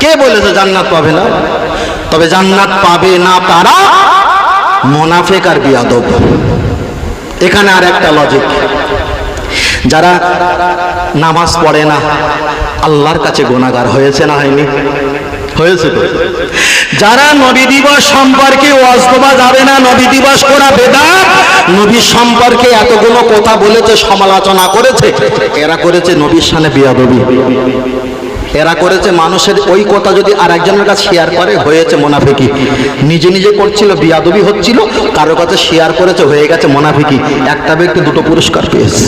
কে বলেছে জান্নাত পাবে না? তবে জান্নাত পাবে না তারা মুনাফিক আর বিয়াদব। এখানে আর একটা লজিক, যারা নামাজ পড়ে না আল্লাহর কাছে গুনাহগার হয়েছে না হয়নি? হয়েছে তো। যারা নবী দিবস সম্পর্কে ওয়াজ দেওয়া যাবে না, নবী দিবস করা বেদাত, নবী সম্পর্কে এতগুলো কথা বলেছে, সমালোচনা করেছে, এরা করেছে নবীর সামনে বিয়াদবি। এরা করেছে মানুষের ওই কথা যদি আর একজনের কাছে শেয়ার করে হয়েছে মুনাফিকি। নিজে নিজে করছিল বিয়াদবি হচ্ছিল, কারো কাছে শেয়ার করেছে হয়ে গেছে মুনাফিকি। একটা ব্যক্তি দুটো পুরস্কার পেয়েছে।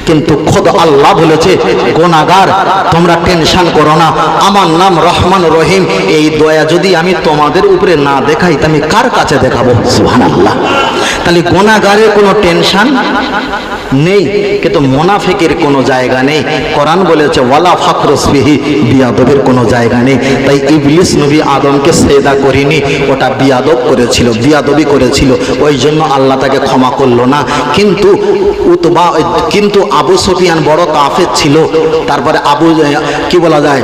কিন্তু খোদ আল্লাহ বলেছে গুনাহগার তোমরা টেনশন করো না, আমার নাম রহমান রহিম, এই দয়া যদি আমি তোমাদের উপরে না দেখাই তা আমি কার কাছে দেখাবো? সুবহানাল্লাহ। তাহলে গুনাহগারের কোনো টেনশন নেই, কিন্তু মুনাফিকের কোনো জায়গা নেই। কোরআন বলেছে ওয়ালা ফাখরুস বিহি, বিয়াদবের কোনো জায়গা নেই। তাই ইবলিস নবী আদমকে সেজদা করেনি, ওটা বিয়াদব করেছিল, বিয়াদবি করেছিল, ওই জন্য আল্লাহ তাকে ক্ষমা করলো না। কিন্তু আবু সুফিয়ান বড় কাফের ছিল। তারপরে কি বলা যায়,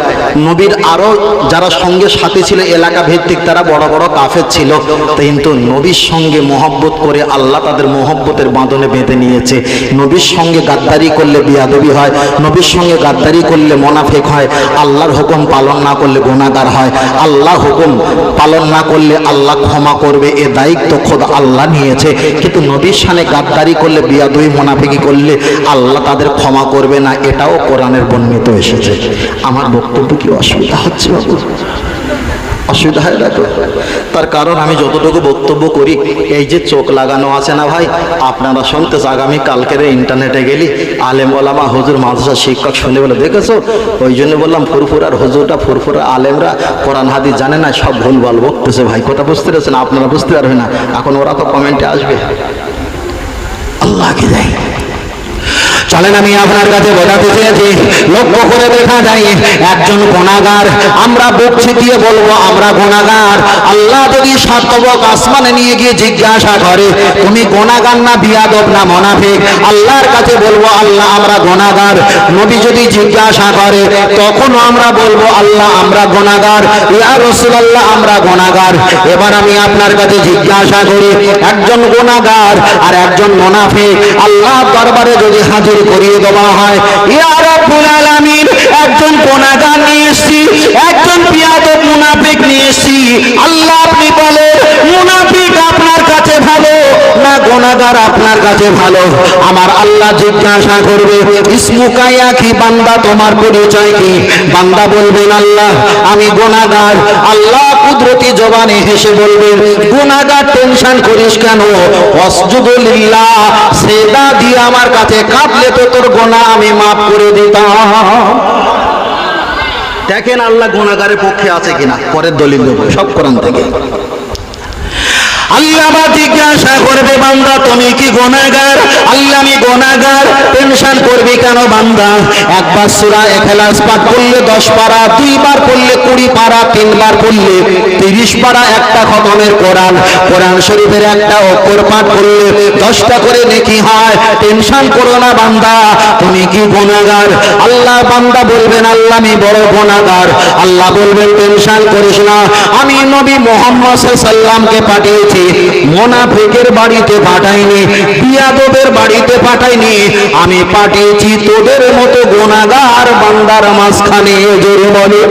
নবীর আরো যারা সঙ্গে সাথী ছিল এলাকা ভিত্তিক, তারা বড় বড় কাফের ছিল। কিন্তু নবীর সঙ্গে মহব্বত করে আল্লাহ তাদের মহব্বতের বাঁধনে বেঁধে নিয়েছে। নবীর সঙ্গে গাদ্দারি করলে বিয়াদবি হয়, নবীর সঙ্গে গাদ্দারি করলে মুনাফিক হয়, আল্লাহর হুকুম পালন না করলে গুনাহগার হয়। আল্লাহ হুকুম পালন না করলে আল্লাহ ক্ষমা করবে, এ দায়িত্ব খোদ আল্লাহ নিয়েছে। কিন্তু নবীর সামনে গাদ্দারি করলে, বিয়াদবি মুনাফিকি করলে আল্লাহ তাদের ক্ষমা করবে না, এটাও কোরআনের বর্ণিত এসেছে। আমার বক্তব্য কি অসুবিধা হচ্ছে বাবু? অসুবিধা হয় না তো? তার কারণ আমি যতটুকু বক্তব্য করি, এই যে চোখ লাগানো আছে না ভাই, আপনারা শুনতে আগামী কালকের ইন্টারনেটে গেলি আলেম ওলামা হুজুর মাদ্রাসা শিক্ষক শুনে বলে দেখেছো, ওই জন্য বললাম ফুরফুরার হুজুরটা, ফুরফুরা আলেমরা কোরআন হাদিস জানে না, সব ভুলভাল বকতেছে। ভাই কথা বুঝতে পেরেছেন? আপনারা বুঝতে পারবেন না, এখন ওরা তো কমেন্টে আসবে। আল্লাহকে যাই চলেন, আমি আপনার কাছে বোঝাতে চেয়েছি, লক্ষ্য করে দেখা যায় একজন গুনাহগার, আমরা বুক ছিটিয়ে বলবো আমরা গুনাহগার। আল্লাহ যদি সাতবক আসমানে নিয়ে গিয়ে জিজ্ঞাসা করে তুমি গুনাহগার না বিয়াদব না মুনাফিক, আল্লাহর কাছে বলবো আল্লাহ আমরা গুনাহগার। নবী যদি জিজ্ঞাসা করে তখনও আমরা বলবো আল্লাহ আমরা গুনাহগার, ইয়া রাসূলুল্লাহ আমরা গুনাহগার। এবার আমি আপনার কাছে জিজ্ঞাসা করি, একজন গুনাহগার আর একজন মুনাফিক আল্লাহ দরবারে যদি হাজির করিয়ে দেওয়া হয়, ইয়া রাব্বুল আলামিন একজন গুনাহগার নিয়ে এসেছি, একজন বিয়াদব মুনাফিক নিয়ে এসেছি, আল্লাহ আপনি বলেন মুনাফিক আপনার কাছে ভালো না গুনাহগার আপনার কাছে ভালো? আমার আল্লাহ জিজ্ঞাসা করবে ইসমুকা ইয়া কি, বান্দা তোমার পরিচয় কি? বান্দা বলবেন আল্লাহ আমি গুনাহগার। আল্লাহ কুদরতি জবানে হেসে বলবেন গুনাহগার টেনশন করিস কেন, ওয়াসজুদু লিল্লাহ, সেজদা দিয়ে আমার কাছে কাঁদলে তো তোর গুনাহ আমি মাফ করে দিতাম। দেখেন আল্লাহ গুনাহগারের পক্ষে আছে কিনা, পরের দলিল দেব সব কোরআন থেকে। আল্লাহ জিজ্ঞাসা করবে বান্দা তুমি কি গুনাহগার? আল্লাহ আমি গুনাহগার। টেনশন করবি কেন বান্দা? একবার সূরা ইখলাস পাঠ করলে 10 পারা, দুইবার পড়লে 20 পারা, তিনবার পড়লে 30 পারা, একটা খতমের কোরআন, কোরআন শরীফের একটা অক্ষর পাঠ করলে 10টা করে নেকি হয়। টেনশন করো না বান্দা, তুমি কি গুনাহগার? আল্লাহ বান্দা বলবেন আল্লাহ আমি বড় গুনাহগার। আল্লাহ বলবেন টেনশন করিস না, আমি নবী মুহাম্মদ সাল্লাল্লাহু আলাইহি ওয়াসাল্লামকে পাঠিয়েছি, মুনাফিকের বাড়িতে পাঠাইনি, বিয়াদবের বাড়িতে পাঠাইনি, আমি পাঠিয়েছি তোদের মতো গুনাহগার বান্দার মাঝখানে। জোরে বলে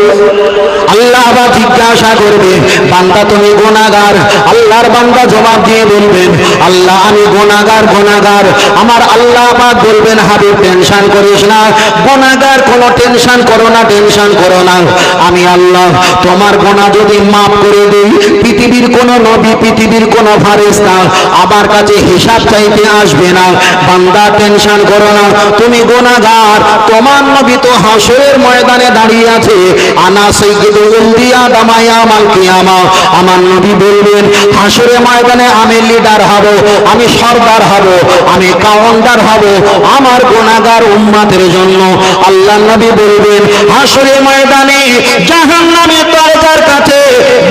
আল্লাহ আবার জিজ্ঞাসা করবে বান্দা তুমি গুনাহগার? আল্লাহর বান্দা জবাব দিয়ে বলবেন আল্লাহ আমি গুনাহগার গুনাহগার। আমার আল্লাহ পাক বলবেন হাবিব টেনশন করিস না, গুনাহগার কোনো টেনশন করো না, টেনশন করো না, আমি আল্লাহ তোমার গুনাহ যদি মাফ করে দিই, পৃথিবীর কোন নবী, পৃথিবীর কোন ফেরেশতা আমার কাছে হিসাব চাইতে আসবে না। বান্দা টেনশন করো না, তুমি গুনাহগার, তোমার নবী তো হাসরের ময়দানে দাঁড়িয়ে আছে, আনা সাইয়্যিদুল আম্বিয়া ওয়া ইয়াউমাল কিয়ামা। আমার নবী বলবেন হাসরের ময়দানে আমি লিডার হব, আমি সরদার হব, আমি কাউন্টার হব আমার গুনাহগার উম্মতের জন্য। আল্লাহর নবী বলবেন হাসরের ময়দানে জাহান্নামের দরজার কাছে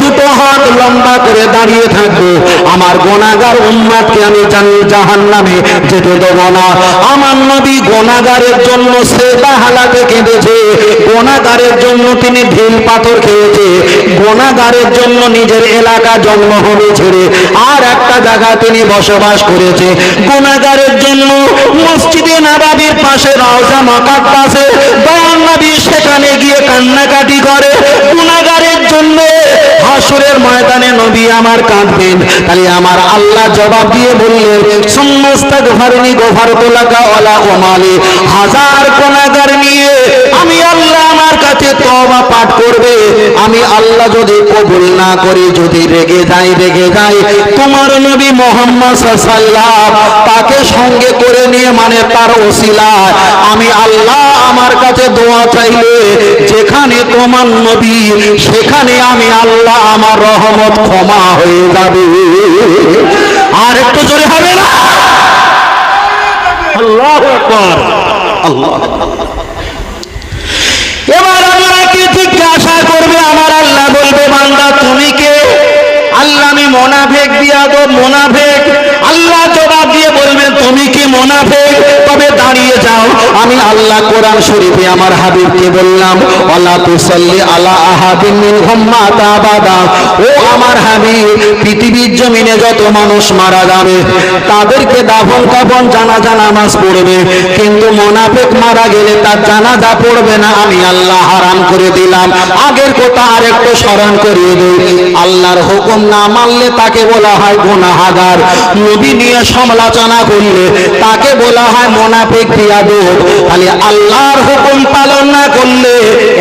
দুটো হাত লম্বা করে দাঁড়িয়ে থাকবে, আমার গুনাহগার উম্মতকে আমি জাহান্নামে যেতে দেব না। আমার নবী গুনাহগারের জন্য সেবা হালাতে কেঁদেছে, গুনাহগারের জন্য তিনি ঢিল পাথর খেয়েছে, গুনাহগারের জন্য নিজের এলাকা জন্মভূমি ছেড়ে আর একটা জায়গা তিনি বসবাস করেছে, গুনাহগারের জন্য মসজিদে নববীর পাশে রওজা মুকাদ্দাসে দয়াল নবী সেখানে গিয়ে কান্নাকাটি করে, গুনাহগারের জন্য হাসরের ময়দানে নবী আমার কাঁদবেন। তাহলে আমার আল্লাহ জবাব দিয়ে বললেন, সুম্মাস্তাগফিরনি গফারতু লাকা ওয়ালা উমালি, হাজার গুনাহগার নিয়ে আমি আল্লাহ আমার কাছে তওবা পাঠ করবে, আমি আল্লাহ যদি কবুল না করি, যদি রেগে যাই তোমার নবী মুহাম্মদ সাল্লাল্লাহু তাকে সঙ্গে করে নিয়ে মানে তার ওসিলায় আমি আল্লাহ আমার কাছে দোয়া চাইলে যেখানে তোমার নবী সেখানে আমি আল্লাহ আমার রহমত ক্ষমা হয়ে যাবে। আর একটু জোরে হবে না? আল্লাহু আকবার, আল্লাহ। এবার আমরা কি জিজ্ঞাসা করবে? আমার আল্লাহ বলবে, বান্দা তুমি কে? আল্লাহ আমি মুনাফিক, বিয়াদব মুনাফিক। আল্লাহ জবাব দিয়ে বলবেন, তুমি কি মুনাফিক? তবে দাঁড়িয়ে যাও। আমি আল্লাহ কোরআন শরীফে আমার হাবিবকে বললাম, ওয়ালা তুসাল্লি আলা আহাদিন মিনহুম মাতা আবাদা, ও আমার হাবিব পৃথিবীর জমিনে যত মানুষ মারা যাবে তাদেরকে দাফন কাফন জানাজা নামাজ পড়বে, কিন্তু মুনাফিক মারা গেলে তার জানাজা পড়বে না, আমি আল্লাহ হারাম করে দিলাম। আগের কথা আরেকটু স্মরণ করিয়ে দেই, আল্লাহর হুকুম না মানলে তাকে বলা হয় গুনাহগার, নবী নিয়ে সমালোচনা করলে তাকে বলা হয় মুনাফিক বিয়াদব। তাহলে আল্লাহর হুকুম পালন না করলে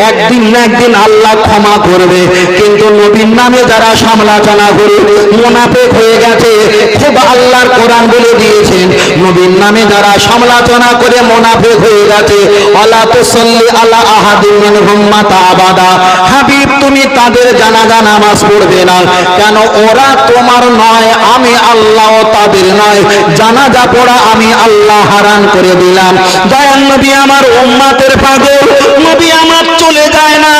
একদিন না একদিন আল্লাহ ক্ষমা করবে, কিন্তু নবীর নামে যারা সমালোচনা করে মুনাফিক হয়ে গেছে, খুব আল্লাহর কোরআন বলে দিয়েছেন, নবীর নামে যারা সমালোচনা করে মুনাফিক হয়ে গেছে, ওয়ালা তুসাল্লি আলা আহাদিন মিনহুম মাতা আবাদা, হাবিব তুমি তাদের জানাজা নামাজ পড়বে না। কেন? ওরা তোমার নয়, আমি আল্লাহ তাদের নয়, জানাজা পড়া আমি আল্লাহ হারাম করে দিলাম। দয়াল নবী আমার উম্মতের পাগল, নবী আমার চলে যায় না,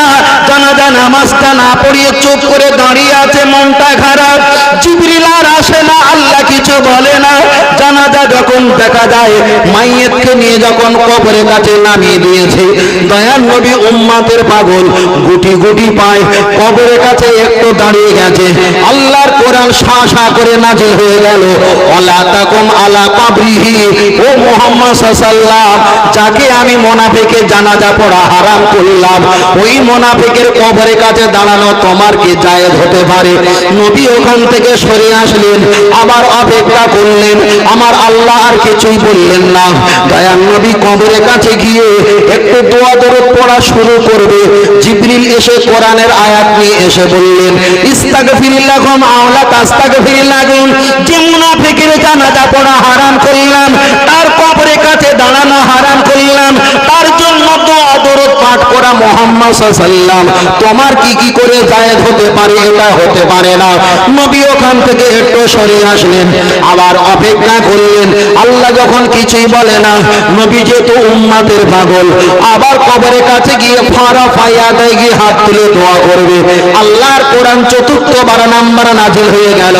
জানাজা নামাজটা না পড়িয়ে চুপ করে দাঁড়িয়ে আছে, মনটা খারাপ, জিবরিল আর আসে না, আল্লাহ কিছু বলে না। জানাজা যখন দেখা যায়, মাইয়েতকে নিয়ে যখন কবরের কাছে নামিয়ে দিয়েছে, দয়াল নবী উম্মতের পাগল গুটি গুটি পায় কবরের কাছে একটু দাঁড়িয়ে গেছে, আল্লাহর কোরআন শাসা করে নাজিল হয়ে গেল, ওয়ালা তাকুম আলা কবরিহি, ও মুহাম্মদ সাল্লাল্লাহু যাকে আমি মুনাফিকের জানাজা পড়া হারাম করলাম, ওই মুনাফিকের কবরের কাছে দাঁড়ানো তোমার কি জায়েজ হতে পারে? নবী ওখান থেকে সরে আসলেন, আবার অপেক্ষা করলেন, আমার আল্লাহ আর কিছুই বললেন না। দয়াল নবী কবরের কাছে গিয়ে একটু দোয়া দরুদ পড়া শুরু করবে, জিবরিল এসে কোরআনের আয়াত নিয়ে এসে বললেন, ইস্তাগফিরুল্লাহুম আও লা তাস্তাগফিরুল্লাহুম, যে মুনাফিকের জানাজা পড়া হারাম করলাম, তার কবরের কাছে দাঁড়ানো হারাম করলাম, তার জন্য দোয়া দরুদ পাঠ করা মুহাম্মদ সাল্লাল্লাহু তোমার কি করে জায়েজ হতে পারে? এটা হতে পারে না। নবী ওখান থেকে একটু সরে আসলেন, আবার অপেক্ষা করলেন, আল্লাহ যখন কিছুই বলে না, নবী যেহেতু উম্মতের পাগল, আবার কবরের কাছে গিয়ে ফারা ফায়াদায় গিয়ে হাত তুলে দোয়া করবে। আল্লাহর কোরআন চতুর্থবার নাম্বার নাজিল হয়ে গেল,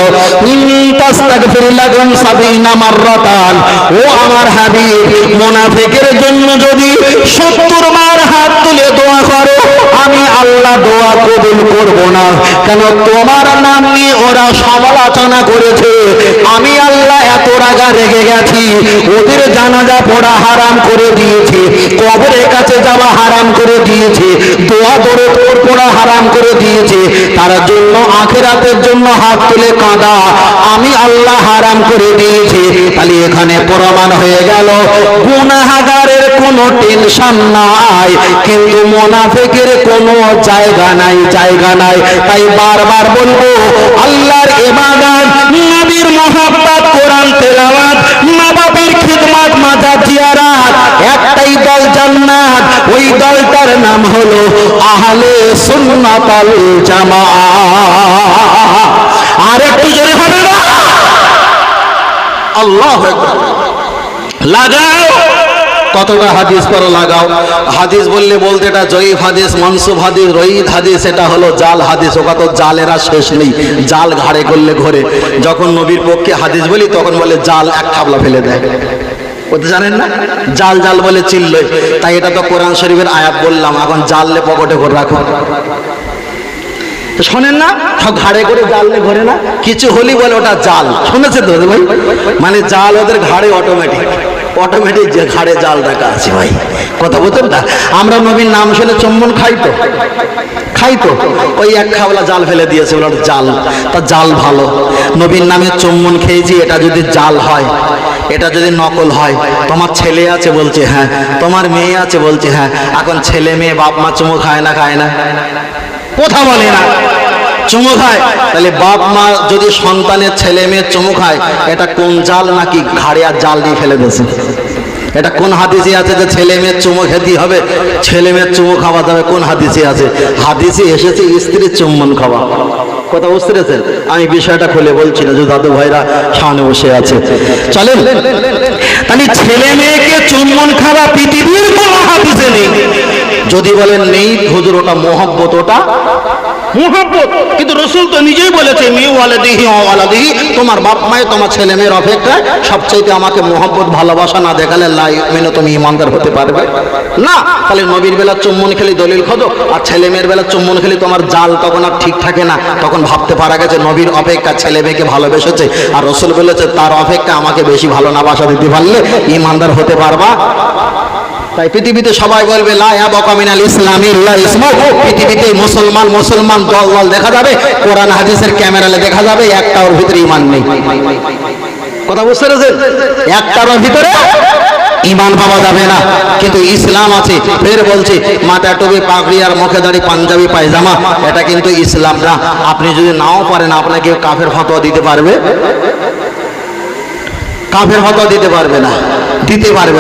তাস্তাগফিরুল্লাহুম সাবিনা মাররাতান, ও আমার হাবিব মুনাফিকের জন্য যদি 70 বার হাত তুলে দোয়া করো, আমি আল্লাহ দোয়া কবুল করব না। কেন? তোমার নাম নিয়ে ওরা সমালোচনা করেছে, আমি আল্লাহ এত রাগা রেগে গেছি, ওদের জানাজা পড়া হারাম করে দিয়েছে, কবরের কাছে যাওয়া হারাম করে দিয়েছে, দোয়া দরুদ পড়া হারাম করে দিয়েছে, তার জন্য আখিরাতের জন্য হাত তুলে কাঁদা আমি আল্লাহ হারাম করে দিয়েছি। তাহলে এখানে প্রমাণ হয়ে গেল গুনাহগারের কোনো টেনশন নাই, কিন্তু মুনাফিকের কোনো জায়গা নাই। তাই বারবার বলবো, আল্লাহর ইবাদত, নবীর মুহাব্বত, কোরআন তেলাওয়াত, মা বাবার খিদমত, মাজার জিয়ারত, একটাই দল জান্নাত, ওই দলটার নাম হলো আহলে সুন্নাত ওয়াল জামাআহ। আর একটু জোরে হবে না? আল্লাহু আকবার। লাগাও কতটা হাদিস পরে লাগাও। হাদিস বললে বলতে এটা জয়ীফ হাদিস, মনসুব হাদিস, রঈদ হাদিস, এটা হলো জাল হাদিস। ওটা তো জালেরা শেষ নেই, জাল ঘাড়ে করলে ঘোরে। যখন নবীর পক্ষে হাদিস বলি তখন বলে জাল এক খাবলা ফেলে দেয়। ওটা জানেন না, জাল জাল বলে চিল্লে। তাই এটা তো কোরআন শরীফের আয়াত বললাম, এখন জাললে পকেটে করে রাখো। শোনেন না, সব ঘাড়ে করে জাললে ঘোরে না, কিছু হলি বলে ওটা জাল। শুনেছে তো ভাই, মানে জাল ওদের ঘাড়ে অটোমেটিক যে ঘাড়ে জাল রাখা আছে। ভাই কথা বলতেন না, আমরা নবীর নাম শুনে চুম্বন খাই তো ওই এক খাবলা জাল ফেলে দিয়েছে, ওটা জাল। তা জাল ভালো, নবীর নামে চুম্বন খেয়েছি, এটা যদি জাল হয়, এটা যদি নকল হয়। তোমার ছেলে আছে বলছে হ্যাঁ, তোমার মেয়ে আছে বলছে হ্যাঁ। এখন ছেলে মেয়ে বাপ মা চুমো খায় না? কথা বলে না, চুমু খায়। তাহলে বাপ মা যদি সন্তানের ছেলে মেয়ে চুমু খায়, এটা কোন জাল নাকি ঘাড়ে আর জাল দিয়ে ফেলে দিয়েছে? এটা কোন হাদিসে আছে যে ছেলে মেয়ের চুমু খেতে হবে, ছেলে মেয়ের চুমু খাওয়া যাবে? কোন হাদিসে আছে? হাদিসে এসেছে স্ত্রীর চুম্বন খাওয়া। কথা বুঝতে পেরেছেন? আমি বিষয়টা খুলে বলছি না, যে দাদু ভাইরা সামনে বসে আছে। চলেন, তাহলে ছেলে মেয়েকে চুম্বন খাওয়া পৃথিবীর কোন হাদিসে নেই। যদি বলেন নেই হুজুর, ওটা মোহব্বত, ওটা মোহব্বত। কিন্তু রসুল তো নিজেই বলেছে মেয়ে ওয়ালাদিহি ওয়ালাদিহি, তোমার বাপ মায়ে তোমার ছেলে মেয়ের অপেক্ষায় সবচাইতে আমাকে মোহব্বত ভালোবাসা না দেখালে লা ইউমিনু, তুমি ইমানদার হতে পারবে না। তাহলে নবীর বেলা চুম্বন খেলি দলিল খোঁজো, আর ছেলে মেয়ের বেলা চুম্বন খেলি তোমার জাল তখন আর ঠিক থাকে না। তখন ভাবতে পারা গেছে নবীর অপেক্ষা ছেলে মেয়েকে ভালোবেসেছে, আর রসুল বলেছে তার অপেক্ষা আমাকে বেশি ভালো না বাসা দিতে পারলে ইমানদার হতে পারবা। তাই পৃথিবীতে সবাই বলবে লা ইয়াবকা মিনাল ইসলামি ইল্লা ইসমু। পৃথিবীতে মুসলমান দল দেখা যাবে, কোরআন হাদিসের ক্যামেরালে দেখা যাবে, একটা ওর ভিতরে ঈমান নেই। কথা বুঝতে পেরেছেন? একটার ভিতরে ঈমান পাওয়া যাবে না, কিন্তু ইসলাম আছে। ফের বলছি, মাথা টুপি, পাগড়ি আর মুখে দাড়ি, পাঞ্জাবি পায়জামা, এটা কিন্তু ইসলাম না। আপনি যদি নাও পারেন, আপনাকে কাফের ফতোয়া দিতে পারবে? কাফের ফতোয়া দিতে পারবে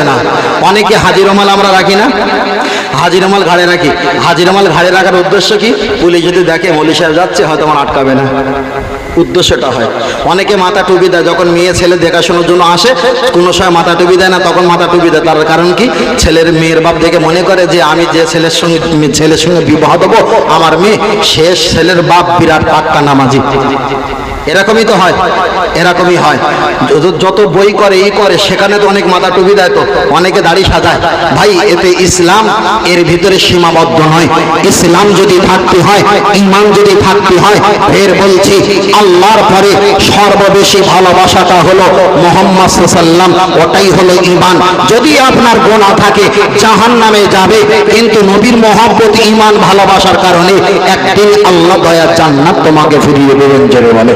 না। অনেকে হাজির রুমাল আমরা রাখি না, হাজির রুমাল ঘাড়ে রাখি। হাজির রুমাল ঘাড়ে রাখার উদ্দেশ্য কি? পুলিশ যদি দেখে মৌলী সাহেব যাচ্ছে, হয়তো আমার আটকাবে না, উদ্দেশ্যটা হয়। অনেকে মাথা টুপি দেয়, যখন মেয়ে ছেলে দেখাশোনার জন্য আসে, কোনো সময় মাথা টুপি দেয় না, তখন মাথা টুপি দেয়। তার কারণ কি? ছেলের মেয়ের বাপ দেখে মনে করে যে আমি যে ছেলের সঙ্গে বিবাহ দেবো, আমার মেয়ে, সে ছেলের বাপ বিরাট পাক্কা নামাজি। এরকমই তো হয়, এরকমই হয়। যত বই করে সেখানে তো অনেক মাথা টুপি দেয়, তো অনেকে দাড়ি সাজায়। ভাই এতে ইসলাম এর ভিতরে সীমাবদ্ধ নয়। ইসলাম যদি থাকতে হয়, ঈমান যদি থাকতে হয়, ফের বলছি আল্লাহর পরে সর্ববেশি ভালোবাসাটা হলো মুহাম্মদ সাল্লাল্লাহু আলাইহি ওয়াসাল্লাম, ওটাই হলো ঈমান। যদি আপনার গুনাহ থাকে জাহান্নামে যাবে, কিন্তু নবীর মহব্বত, ঈমান, ভালোবাসার কারণে একদিন আল্লাহ দয়া জান্নাত তোমাকে ফিরিয়ে দেবেন। জোরে বলে